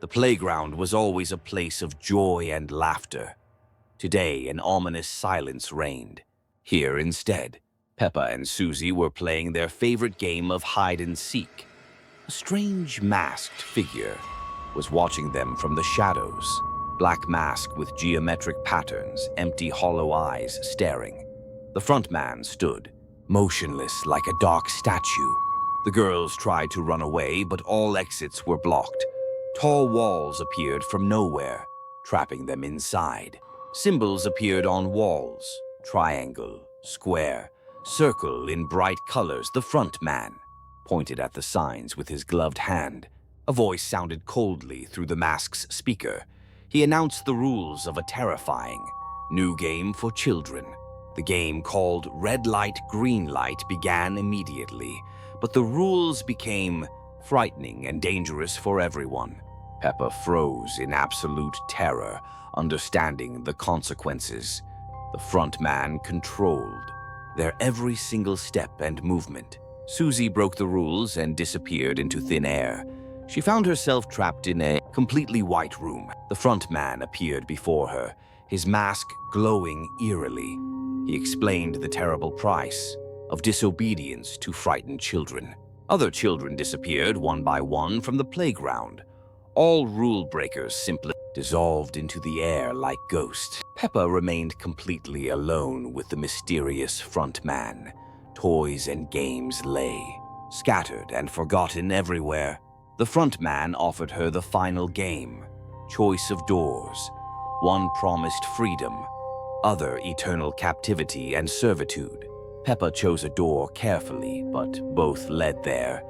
The playground was always a place of joy and laughter. Today, an ominous silence reigned. Here, instead, Peppa and Susie were playing their favorite game of hide-and-seek. A strange masked figure was watching them from the shadows. Black mask with geometric patterns, empty hollow eyes staring. The front man stood, motionless like a dark statue. The girls tried to run away, but all exits were blocked. Tall walls appeared from nowhere, trapping them inside. Symbols appeared on walls: triangle, square, circle in bright colors. The front man pointed at the signs with his gloved hand. A voice sounded coldly through the mask's speaker. He announced the rules of a terrifying new game for children. The game, called Red Light, Green Light, began immediately, but the rules became frightening and dangerous for everyone. Peppa froze in absolute terror, understanding the consequences. The front man controlled their every single step and movement. Susie broke the rules and disappeared into thin air. She found herself trapped in a completely white room. The front man appeared before her, his mask glowing eerily. He explained the terrible price of disobedience to frightened children. Other children disappeared one by one from the playground. All rule breakers simply dissolved into the air like ghosts. Peppa remained completely alone with the mysterious front man. Toys and games lay, scattered and forgotten everywhere. The front man offered her the final game: choice of doors. One promised freedom, other eternal captivity and servitude. Peppa chose a door carefully, but both led there.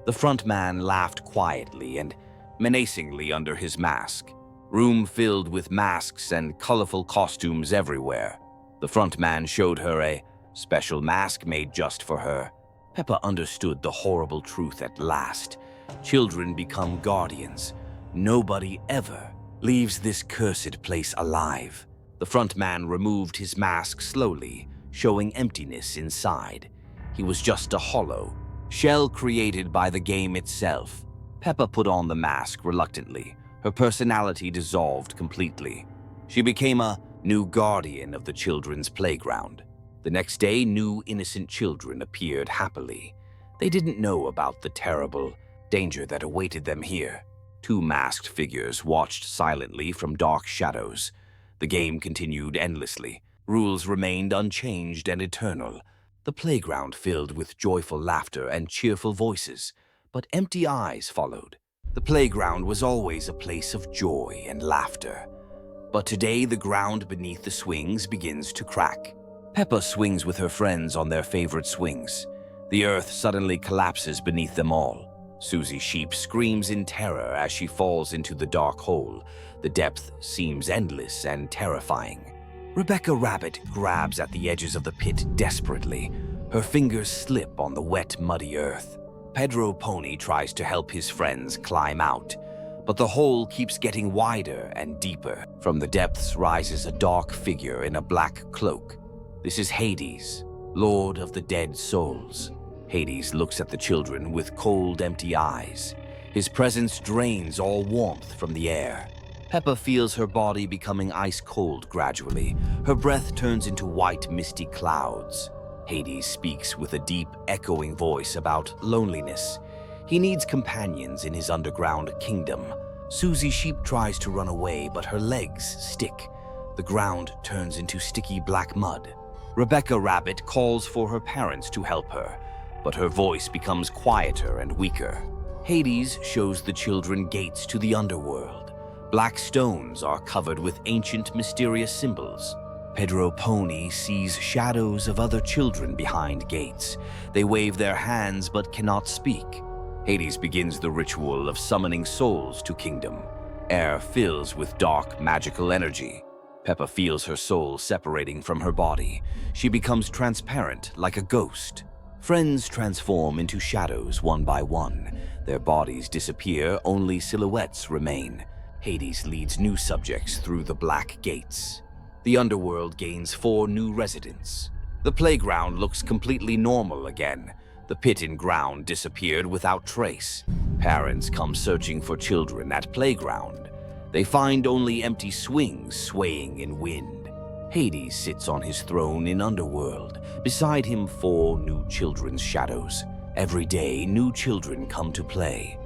The front man laughed quietly and menacingly under his mask. Room filled with masks and colorful costumes everywhere. The front man showed her a special mask made just for her. Peppa understood the horrible truth at last. Children become guardians. Nobody ever leaves this cursed place alive. The front man removed his mask slowly, showing emptiness inside. He was just a hollow shell created by the game itself. Peppa put on the mask reluctantly. Her personality dissolved completely. She became a new guardian of the children's playground. The next day, new innocent children appeared happily. They didn't know about the terrible danger that awaited them here. Two masked figures watched silently from dark shadows. The game continued endlessly. Rules remained unchanged and eternal. The playground filled with joyful laughter and cheerful voices, but empty eyes followed. The playground was always a place of joy and laughter. But today, the ground beneath the swings begins to crack. Peppa swings with her friends on their favorite swings. The earth suddenly collapses beneath them all. Susie Sheep screams in terror as she falls into the dark hole. The depth seems endless and terrifying. Rebecca Rabbit grabs at the edges of the pit desperately. Her fingers slip on the wet, muddy earth. Pedro Pony tries to help his friends climb out, but the hole keeps getting wider and deeper. From the depths rises a dark figure in a black cloak. This is Hades, Lord of the Dead Souls. Hades looks at the children with cold, empty eyes. His presence drains all warmth from the air. Peppa feels her body becoming ice-cold gradually. Her breath turns into white, misty clouds. Hades speaks with a deep, echoing voice about loneliness. He needs companions in his underground kingdom. Susie Sheep tries to run away, but her legs stick. The ground turns into sticky black mud. Rebecca Rabbit calls for her parents to help her, but her voice becomes quieter and weaker. Hades shows the children gates to the underworld. Black stones are covered with ancient, mysterious symbols. Pedro Pony sees shadows of other children behind gates. They wave their hands but cannot speak. Hades begins the ritual of summoning souls to kingdom. Air fills with dark, magical energy. Peppa feels her soul separating from her body. She becomes transparent like a ghost. Friends transform into shadows one by one. Their bodies disappear, only silhouettes remain. Hades leads new subjects through the black gates. The underworld gains 4 new residents. The playground looks completely normal again. The pit and ground disappeared without trace. Parents come searching for children at playground. They find only empty swings swaying in wind. Hades sits on his throne in Underworld. Beside him 4 new children's shadows. Every day, new children come to play.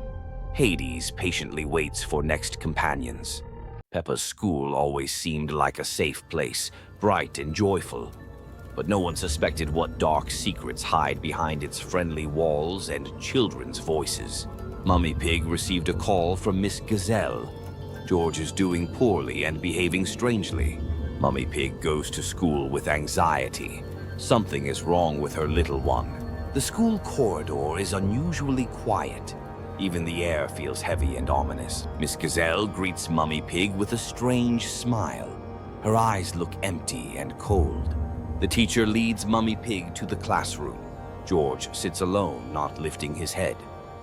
Hades patiently waits for next companions. Peppa's school always seemed like a safe place, bright and joyful. But no one suspected what dark secrets hide behind its friendly walls and children's voices. Mummy Pig received a call from Miss Gazelle. George is doing poorly and behaving strangely. Mummy Pig goes to school with anxiety. Something is wrong with her little one. The school corridor is unusually quiet. Even the air feels heavy and ominous. Miss Gazelle greets Mummy Pig with a strange smile. Her eyes look empty and cold. The teacher leads Mummy Pig to the classroom. George sits alone, not lifting his head.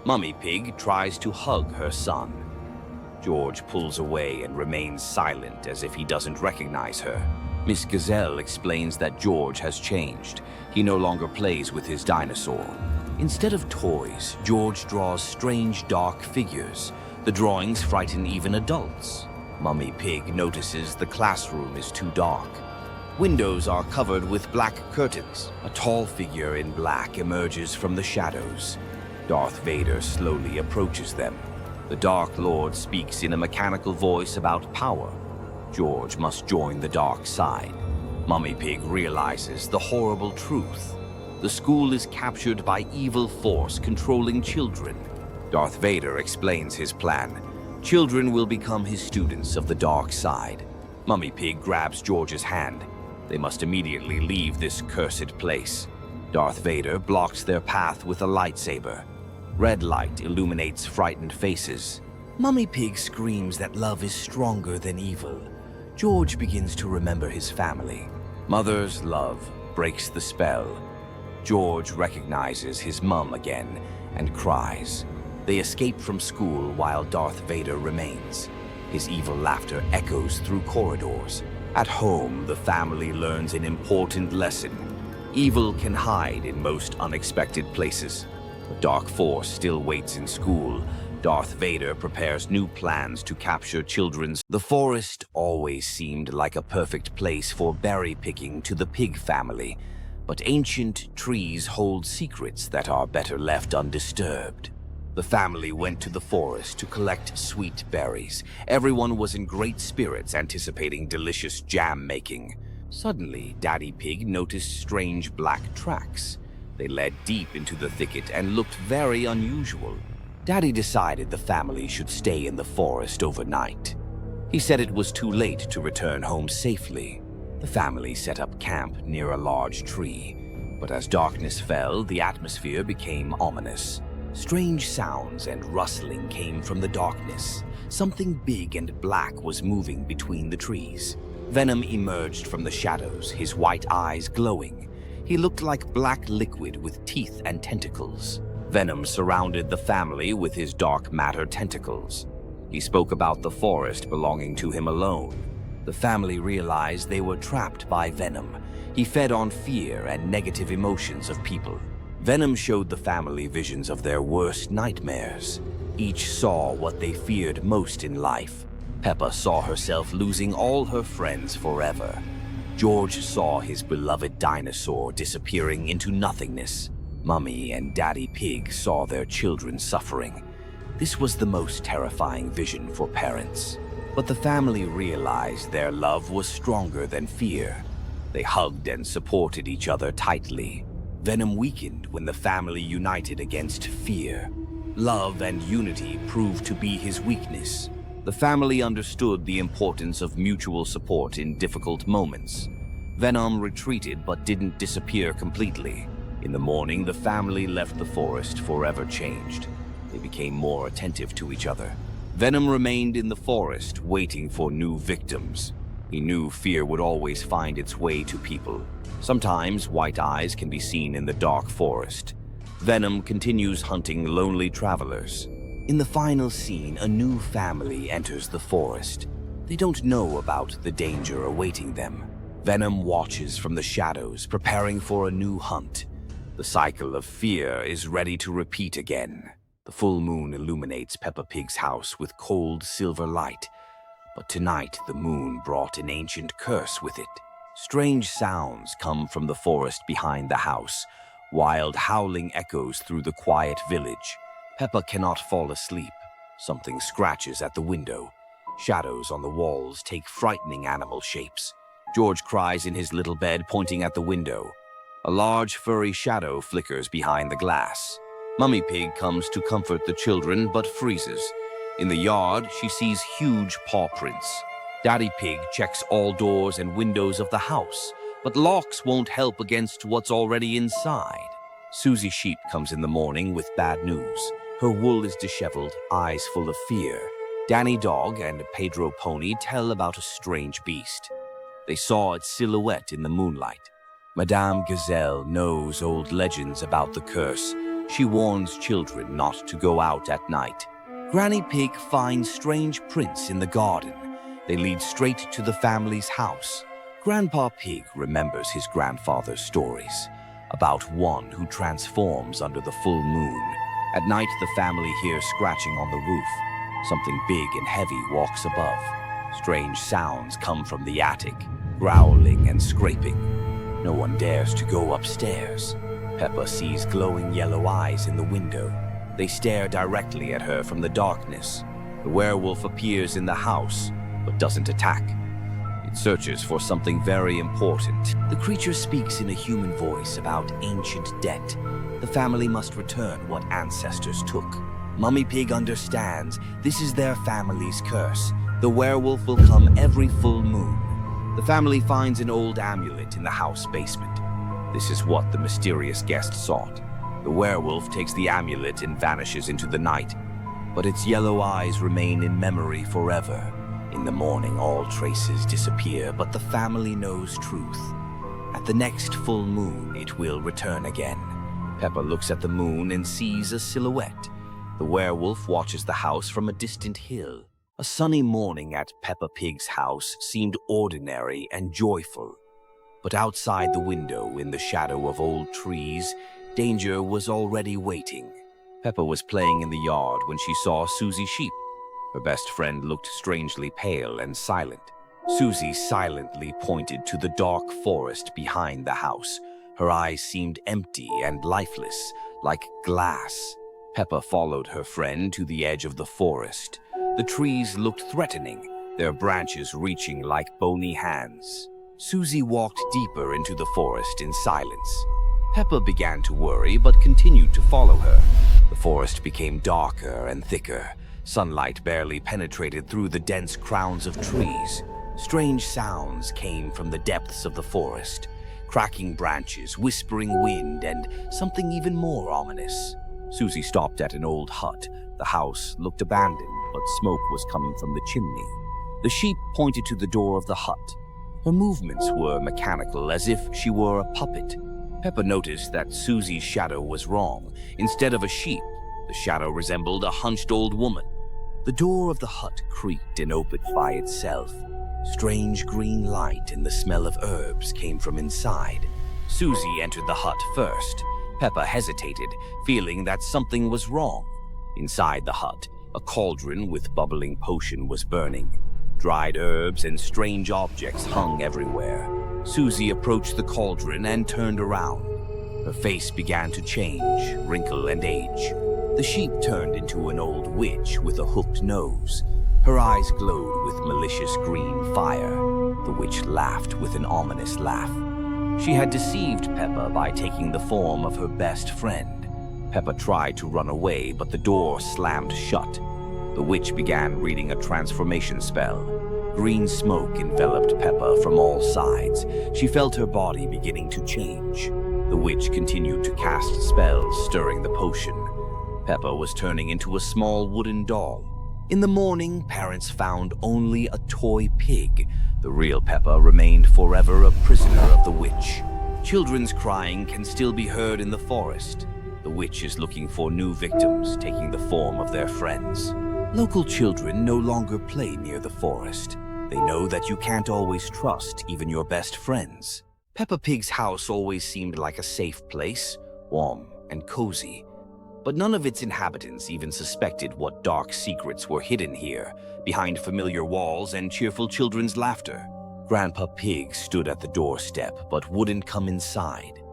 Mummy Pig tries to hug her son. George pulls away and remains silent as if he doesn't recognize her. Miss Gazelle explains that George has changed. He no longer plays with his dinosaur. Instead of toys, George draws strange dark figures. The drawings frighten even adults. Mummy Pig notices the classroom is too dark. Windows are covered with black curtains. A tall figure in black emerges from the shadows. Darth Vader slowly approaches them. The Dark Lord speaks in a mechanical voice about power. George must join the dark side. Mummy Pig realizes the horrible truth. The school is captured by evil force controlling children. Darth Vader explains his plan. Children will become his students of the dark side. Mummy Pig grabs George's hand. They must immediately leave this cursed place. Darth Vader blocks their path with a lightsaber. Red light illuminates frightened faces. Mummy Pig screams that love is stronger than evil. George begins to remember his family. Mother's love breaks the spell. George recognizes his mum again and cries. They escape from school while Darth Vader remains. His evil laughter echoes through corridors. At home, the family learns an important lesson. Evil can hide in most unexpected places. A dark force still waits in school. Darth Vader prepares new plans to capture children's. The forest always seemed like a perfect place for berry picking to the pig family, but ancient trees hold secrets that are better left undisturbed. The family went to the forest to collect sweet berries. Everyone was in great spirits, anticipating delicious jam making. Suddenly, Daddy Pig noticed strange black tracks. They led deep into the thicket and looked very unusual. Daddy decided the family should stay in the forest overnight. He said it was too late to return home safely. The family set up camp near a large tree. But as darkness fell, the atmosphere became ominous. Strange sounds and rustling came from the darkness. Something big and black was moving between the trees. Venom emerged from the shadows, his white eyes glowing. He looked like black liquid with teeth and tentacles. Venom surrounded the family with his dark matter tentacles. He spoke about the forest belonging to him alone. The family realized they were trapped by Venom. He fed on fear and negative emotions of people. Venom showed the family visions of their worst nightmares. Each saw what they feared most in life. Peppa saw herself losing all her friends forever. George saw his beloved dinosaur disappearing into nothingness. Mummy and Daddy Pig saw their children suffering. This was the most terrifying vision for parents. But the family realized their love was stronger than fear. They hugged and supported each other tightly. Venom weakened when the family united against fear. Love and unity proved to be his weakness. The family understood the importance of mutual support in difficult moments. Venom retreated but didn't disappear completely. In the morning, the family left the forest forever changed. They became more attentive to each other. Venom remained in the forest, waiting for new victims. He knew fear would always find its way to people. Sometimes white eyes can be seen in the dark forest. Venom continues hunting lonely travelers. In the final scene, a new family enters the forest. They don't know about the danger awaiting them. Venom watches from the shadows, preparing for a new hunt. The cycle of fear is ready to repeat again. The full moon illuminates Peppa Pig's house with cold silver light, but tonight the moon brought an ancient curse with it. Strange sounds come from the forest behind the house, wild howling echoes through the quiet village. Peppa cannot fall asleep. Something scratches at the window. Shadows on the walls take frightening animal shapes. George cries in his little bed, pointing at the window. A large furry shadow flickers behind the glass. Mummy Pig comes to comfort the children, but freezes. In the yard, she sees huge paw prints. Daddy Pig checks all doors and windows of the house, but locks won't help against what's already inside. Susie Sheep comes in the morning with bad news. Her wool is disheveled, eyes full of fear. Danny Dog and Pedro Pony tell about a strange beast. They saw its silhouette in the moonlight. Madame Gazelle knows old legends about the curse. She warns children not to go out at night. Granny Pig finds strange prints in the garden. They lead straight to the family's house. Grandpa Pig remembers his grandfather's stories about one who transforms under the full moon. At night, the family hears scratching on the roof. Something big and heavy walks above. Strange sounds come from the attic, growling and scraping. No one dares to go upstairs. Peppa sees glowing yellow eyes in the window. They stare directly at her from the darkness. The werewolf appears in the house, but doesn't attack. It searches for something very important. The creature speaks in a human voice about ancient debt. The family must return what ancestors took. Mummy Pig understands this is their family's curse. The werewolf will come every full moon. The family finds an old amulet in the house basement. This is what the mysterious guest sought. The werewolf takes the amulet and vanishes into the night, but its yellow eyes remain in memory forever. In the morning, all traces disappear, but the family knows truth. At the next full moon, it will return again. Peppa looks at the moon and sees a silhouette. The werewolf watches the house from a distant hill. A sunny morning at Peppa Pig's house seemed ordinary and joyful. But outside the window, in the shadow of old trees, danger was already waiting. Peppa was playing in the yard when she saw Susie Sheep. Her best friend looked strangely pale and silent. Susie silently pointed to the dark forest behind the house. Her eyes seemed empty and lifeless, like glass. Peppa followed her friend to the edge of the forest. The trees looked threatening, their branches reaching like bony hands. Susie walked deeper into the forest in silence. Peppa began to worry, but continued to follow her. The forest became darker and thicker. Sunlight barely penetrated through the dense crowns of trees. Strange sounds came from the depths of the forest. Cracking branches, whispering wind, and something even more ominous. Susie stopped at an old hut. The house looked abandoned, but smoke was coming from the chimney. The sheep pointed to the door of the hut. Her movements were mechanical, as if she were a puppet. Peppa noticed that Susie's shadow was wrong. Instead of a sheep, the shadow resembled a hunched old woman. The door of the hut creaked and opened by itself. Strange green light and the smell of herbs came from inside. Susie entered the hut first. Peppa hesitated, feeling that something was wrong. Inside the hut, a cauldron with bubbling potion was burning. Dried herbs and strange objects hung everywhere. Susie approached the cauldron and turned around. Her face began to change, wrinkle and age. The sheep turned into an old witch with a hooked nose. Her eyes glowed with malicious green fire. The witch laughed with an ominous laugh. She had deceived Peppa by taking the form of her best friend. Peppa tried to run away, but the door slammed shut. The witch began reading a transformation spell. Green smoke enveloped Peppa from all sides. She felt her body beginning to change. The witch continued to cast spells, stirring the potion. Peppa was turning into a small wooden doll. In the morning, parents found only a toy pig. The real Peppa remained forever a prisoner of the witch. Children's crying can still be heard in the forest. The witch is looking for new victims, taking the form of their friends. Local children no longer play near the forest. They know that you can't always trust even your best friends. Peppa Pig's house always seemed like a safe place, warm and cozy. But none of its inhabitants even suspected what dark secrets were hidden here, behind familiar walls and cheerful children's laughter. Grandpa Pig stood at the doorstep but wouldn't come inside.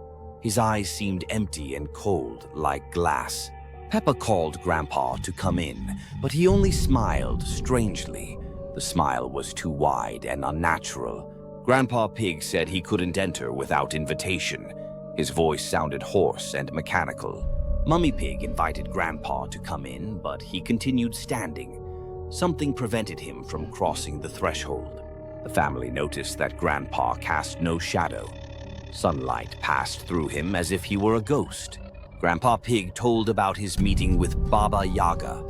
His eyes seemed empty and cold, like glass. Peppa called Grandpa to come in, but he only smiled strangely. The smile was too wide and unnatural. Grandpa Pig said he couldn't enter without invitation. His voice sounded hoarse and mechanical. Mummy Pig invited Grandpa to come in, but he continued standing. Something prevented him from crossing the threshold. The family noticed that Grandpa cast no shadow. Sunlight passed through him as if he were a ghost. Grandpa Pig told about his meeting with Baba Yaga.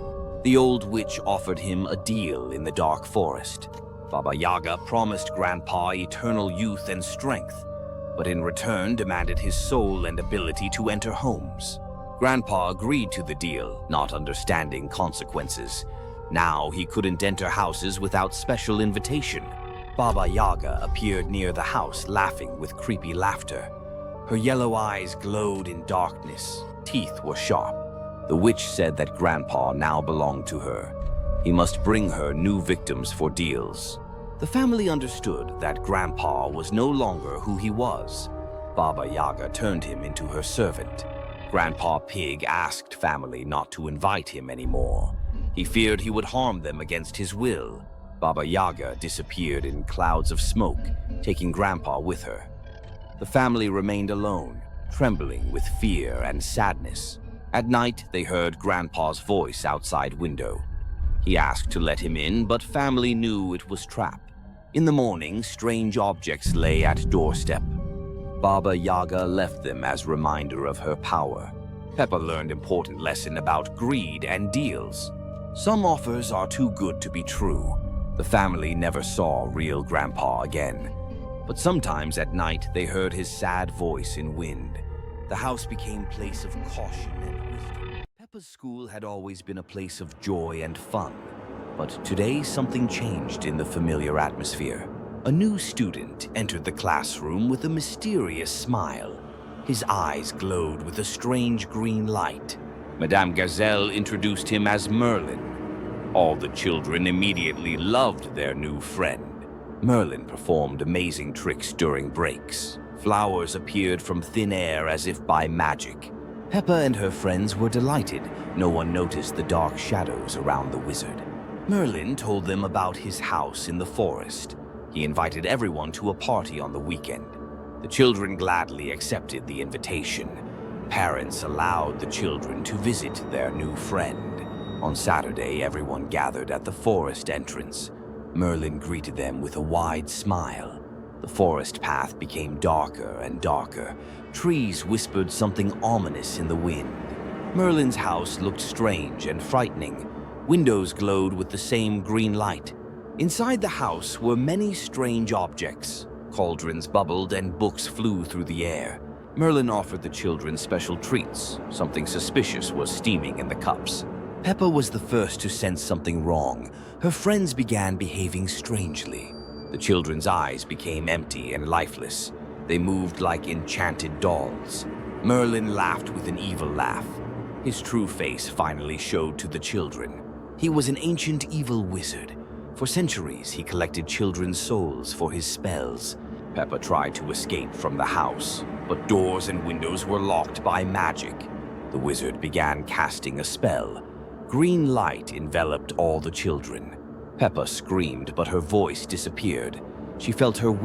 The old witch offered him a deal in the dark forest. Baba Yaga promised Grandpa eternal youth and strength, but in return demanded his soul and ability to enter homes. Grandpa agreed to the deal, not understanding consequences. Now he couldn't enter houses without special invitation. Baba Yaga appeared near the house, laughing with creepy laughter. Her yellow eyes glowed in darkness. Teeth were sharp. The witch said that Grandpa now belonged to her. He must bring her new victims for deals. The family understood that Grandpa was no longer who he was. Baba Yaga turned him into her servant. Grandpa Pig asked family not to invite him anymore. He feared he would harm them against his will. Baba Yaga disappeared in clouds of smoke, taking Grandpa with her. The family remained alone, trembling with fear and sadness. At night, they heard Grandpa's voice outside window. He asked to let him in, but family knew it was trap. In the morning, strange objects lay at doorstep. Baba Yaga left them as reminder of her power. Peppa learned important lesson about greed and deals. Some offers are too good to be true. The family never saw real Grandpa again. But sometimes at night they heard his sad voice in wind. The house became a place of caution and wisdom. Peppa's school had always been a place of joy and fun. But today something changed in the familiar atmosphere. A new student entered the classroom with a mysterious smile. His eyes glowed with a strange green light. Madame Gazelle introduced him as Merlin. All the children immediately loved their new friend. Merlin performed amazing tricks during breaks. Flowers appeared from thin air as if by magic. Peppa and her friends were delighted. No one noticed the dark shadows around the wizard. Merlin told them about his house in the forest. He invited everyone to a party on the weekend. The children gladly accepted the invitation. Parents allowed the children to visit their new friend. On Saturday, everyone gathered at the forest entrance. Merlin greeted them with a wide smile. The forest path became darker and darker. Trees whispered something ominous in the wind. Merlin's house looked strange and frightening. Windows glowed with the same green light. Inside the house were many strange objects. Cauldrons bubbled and books flew through the air. Merlin offered the children special treats. Something suspicious was steaming in the cups. Peppa was the first to sense something wrong. Her friends began behaving strangely. The children's eyes became empty and lifeless. They moved like enchanted dolls. Merlin laughed with an evil laugh. His true face finally showed to the children. He was an ancient evil wizard. For centuries, he collected children's souls for his spells. Peppa tried to escape from the house, but doors and windows were locked by magic. The wizard began casting a spell. Green light enveloped all the children. Peppa screamed, but her voice disappeared. She felt her will